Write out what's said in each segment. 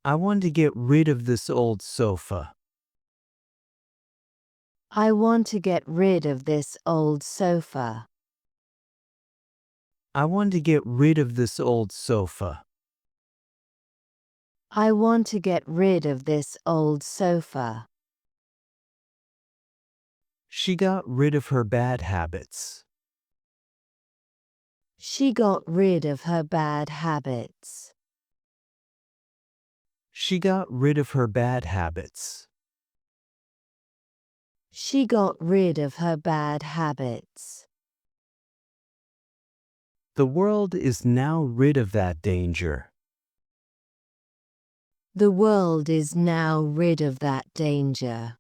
I want to get rid of this old sofa. I want to get rid of this old sofa. I want to get rid of this old sofa. I want to get rid of this old sofa. She got rid of her bad habits. She got rid of her bad habits. She got rid of her bad habits. She got rid of her bad habits. The world is now rid of that danger. The world is now rid of that danger.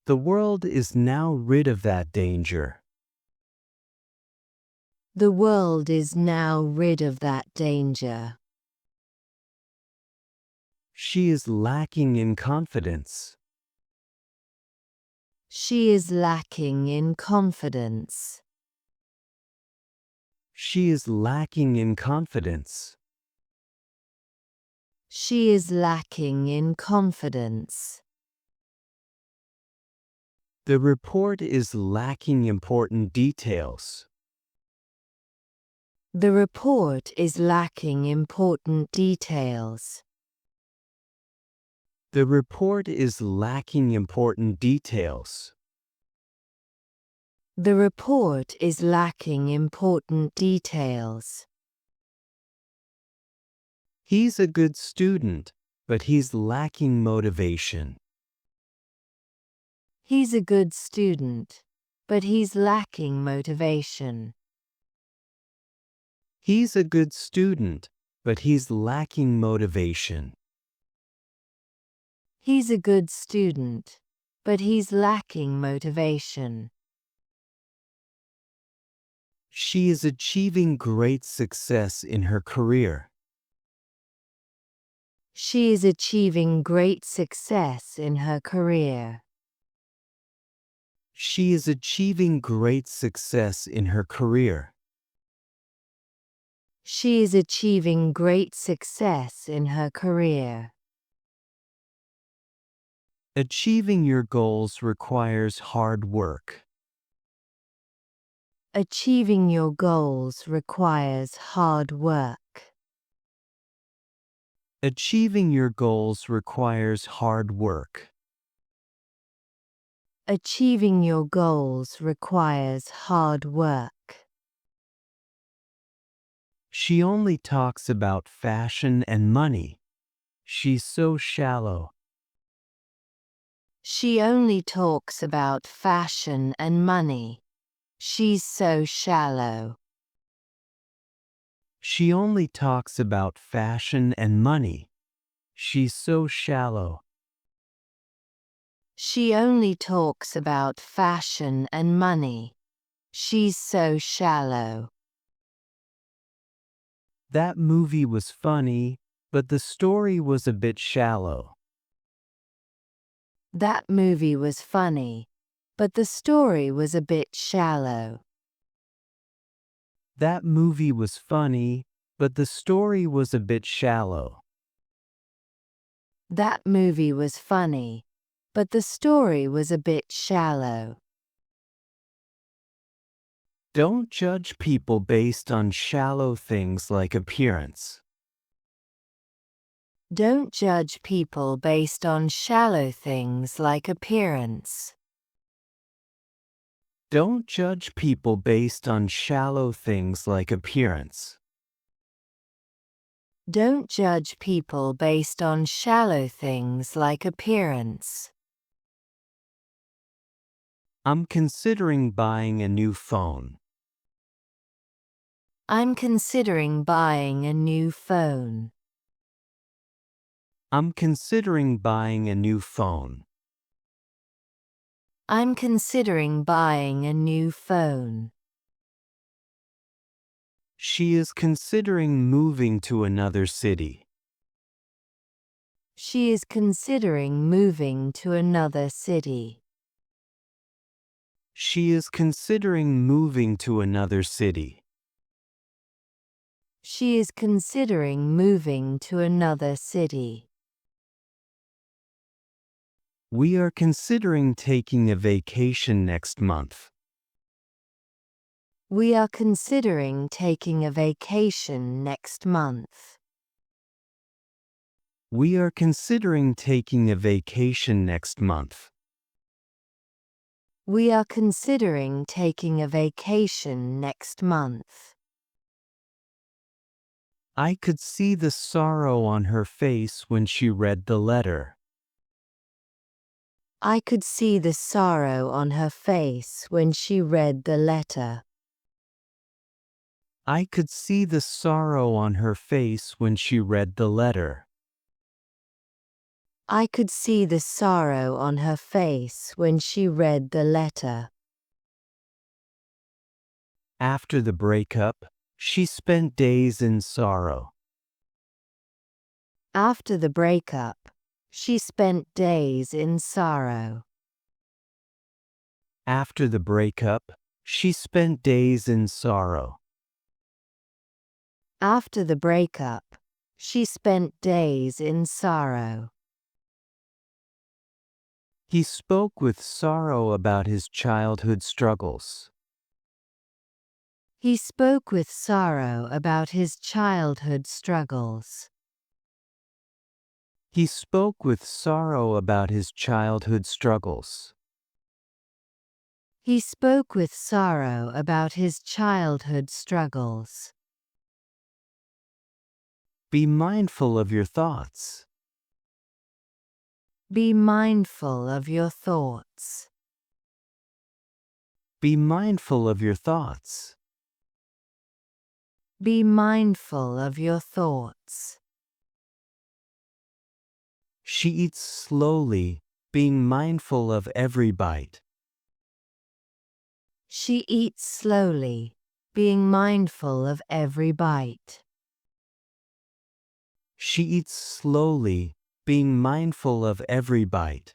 The world is now rid of that danger. The world is now rid of that danger. She is lacking in confidence. She is lacking in confidence. She is lacking in confidence. She is lacking in confidence. The report is lacking important details. The report is lacking important details. The report is lacking important details. The report is lacking important details. He's a good student, but he's lacking motivation. He's a good student, but he's lacking motivation. He's a good student, but he's lacking motivation. He's a good student, but he's lacking motivation. She is achieving great success in her career. She is achieving great success in her career. She is achieving great success in her career. She is achieving great success in her career. Achieving your goals requires hard work. Achieving your goals requires hard work. Achieving your goals requires hard work. Achieving your goals requires hard work. She only talks about fashion and money. She's so shallow. She only talks about fashion and money. She's so shallow. She only talks about fashion and money. She's so shallow. She only talks about fashion and money. She's so shallow. That movie was funny, but the story was a bit shallow. That movie was funny, but the story was a bit shallow. That movie was funny, but the story was a bit shallow. That movie was funny, but the story was a bit shallow. Don't judge people based on shallow things like appearance. Don't judge people based on shallow things like appearance. Don't judge people based on shallow things like appearance. Don't judge people based on shallow things like appearance. I'm considering buying a new phone. I'm considering buying a new phone. I'm considering buying a new phone. I'm considering buying a new phone. She is considering moving to another city. She is considering moving to another city. She is considering moving to another city. She is considering moving to another city. We are considering taking a vacation next month. We are considering taking a vacation next month. We are considering taking a vacation next month. We are considering taking a vacation next month. I could see the sorrow on her face when she read the letter. I could see the sorrow on her face when she read the letter. I could see the sorrow on her face when she read the letter. I could see the sorrow on her face when she read the letter. After the breakup, she spent days in sorrow. After the breakup, she spent days in sorrow. After the breakup, she spent days in sorrow. After the breakup, she spent days in sorrow. He spoke with sorrow about his childhood struggles. He spoke with sorrow about his childhood struggles. He spoke with sorrow about his childhood struggles. He spoke with sorrow about his childhood struggles. Be mindful of your thoughts. Be mindful of your thoughts. Be mindful of your thoughts. Be mindful of your thoughts. She eats slowly, being mindful of every bite. She eats slowly, being mindful of every bite. She eats slowly, being mindful of every bite.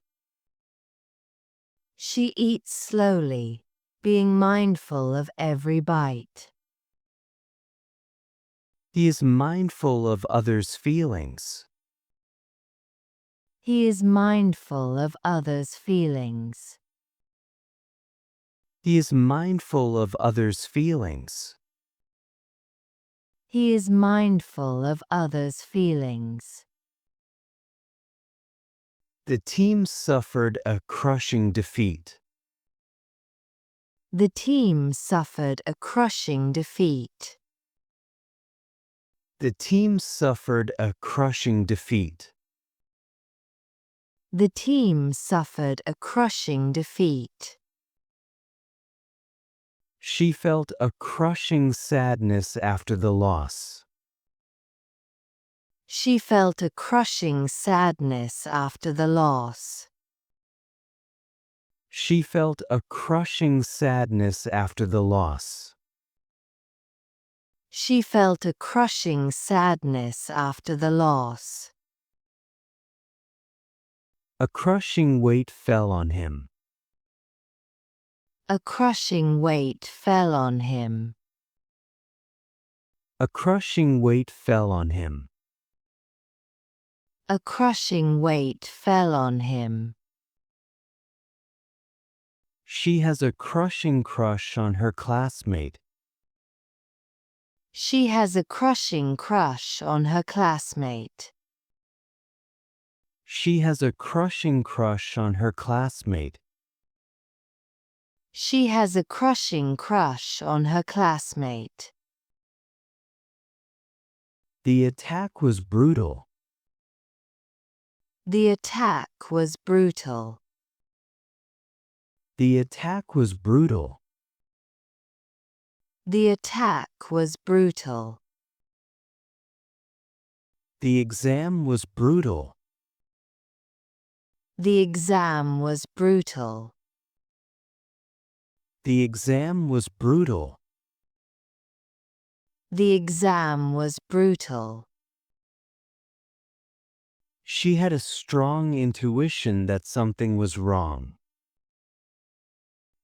She eats slowly, being mindful of every bite. He is mindful of others' feelings. He is mindful of others' feelings. He is mindful of others' feelings. He is mindful of others' feelings. The team suffered a crushing defeat. The team suffered a crushing defeat. The team suffered a crushing defeat. The team suffered a crushing defeat. She felt a crushing sadness after the loss. She felt a crushing sadness after the loss. She felt a crushing sadness after the loss. She felt a crushing sadness after the loss. A crushing weight fell on him. A crushing weight fell on him. A crushing weight fell on him. A crushing weight fell on him. She has a crushing crush on her classmate. She has a crushing crush on her classmate. She has a crushing crush on her classmate. She has a crushing crush on her classmate. The attack was brutal. The attack was brutal. The attack was brutal. The attack was brutal. The exam was brutal. The exam was brutal. The exam was brutal. The exam was brutal. She had a strong intuition that something was wrong.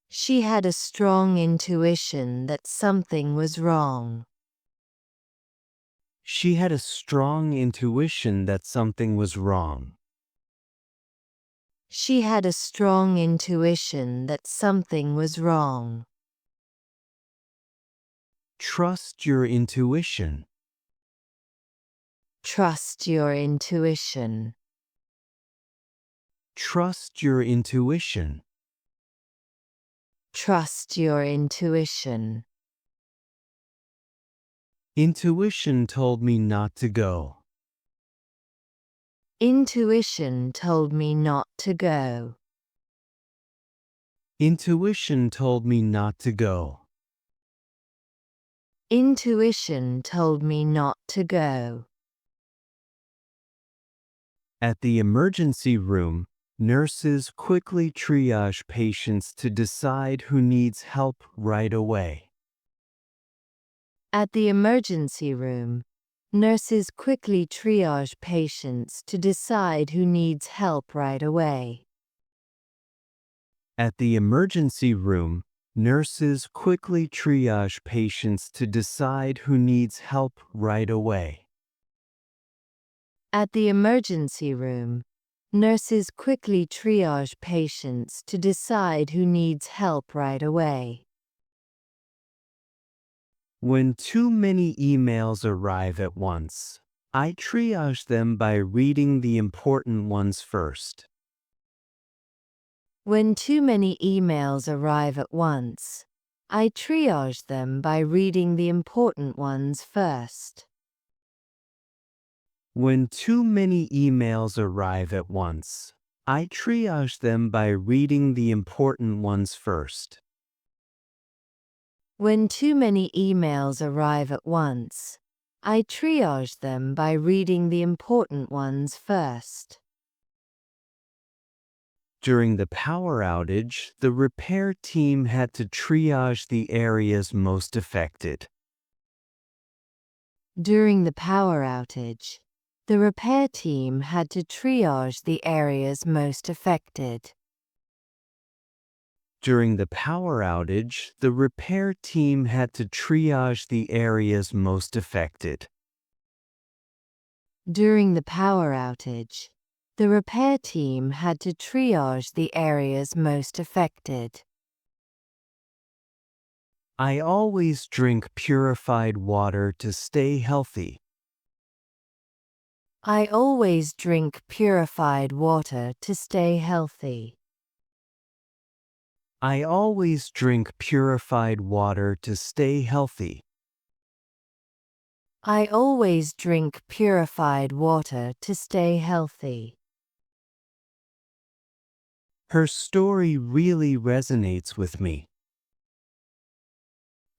She had a strong intuition that something was wrong. She had a strong intuition that something was wrong. She had a strong intuition that something was wrong. Trust your intuition. Trust your intuition. Trust your intuition. Trust your intuition. Intuition told me not to go. Intuition told me not to go. Intuition told me not to go. Intuition told me not to go. At the emergency room, nurses quickly triage patients to decide who needs help right away. At the emergency room, nurses quickly triage patients to decide who needs help right away. At the emergency room, nurses quickly triage patients to decide who needs help right away. At the emergency room, nurses quickly triage patients to decide who needs help right away. When too many emails arrive at once, I triage them by reading the important ones first. When too many emails arrive at once, I triage them by reading the important ones first. When too many emails arrive at once, I triage them by reading the important ones first. When too many emails arrive at once, I triage them by reading the important ones first. During the power outage, the repair team had to triage the areas most affected. During the power outage, the repair team had to triage the areas most affected. During the power outage, the repair team had to triage the areas most affected. During the power outage, the repair team had to triage the areas most affected. I always drink purified water to stay healthy. I always drink purified water to stay healthy. I always drink purified water to stay healthy. I always drink purified water to stay healthy. Her story really resonates with me.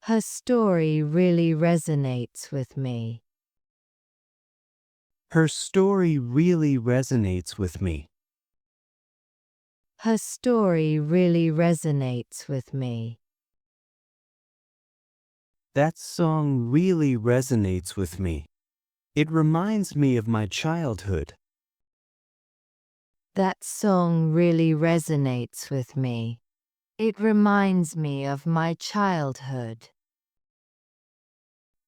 Her story really resonates with me. Her story really resonates with me. Her story really resonates with me. That song really resonates with me. It reminds me of my childhood. That song really resonates with me. It reminds me of my childhood.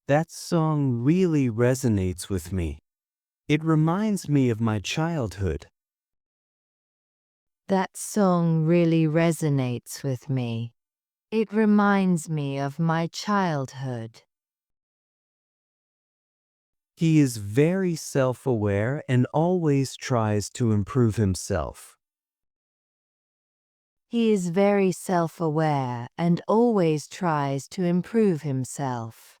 That song really resonates with me. It reminds me of my childhood. That song really resonates with me. It reminds me of my childhood. He is very self-aware and always tries to improve himself. He is very self-aware and always tries to improve himself.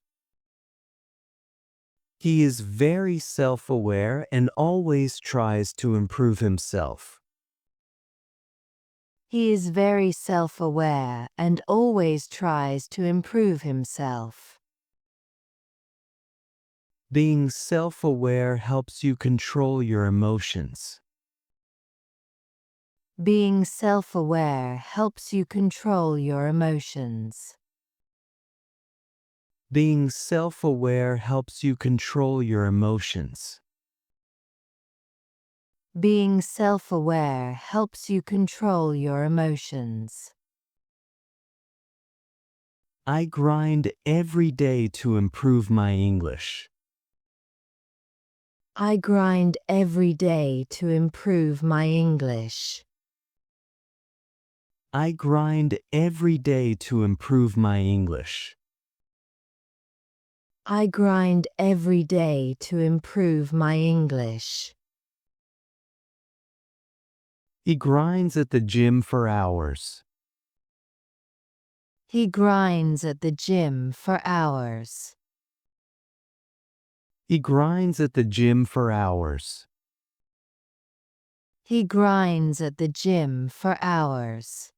He is very self-aware and always tries to improve himself. He is very self-aware and always tries to improve himself. Being self-aware helps you control your emotions. Being self-aware helps you control your emotions. Being self-aware helps you control your emotions. Being self-aware helps you control your emotions. I grind every day to improve my English. I grind every day to improve my English. I grind every day to improve my English. I grind every day to improve my English. He grinds at the gym for hours. He grinds at the gym for hours. He grinds at the gym for hours. He grinds at the gym for hours.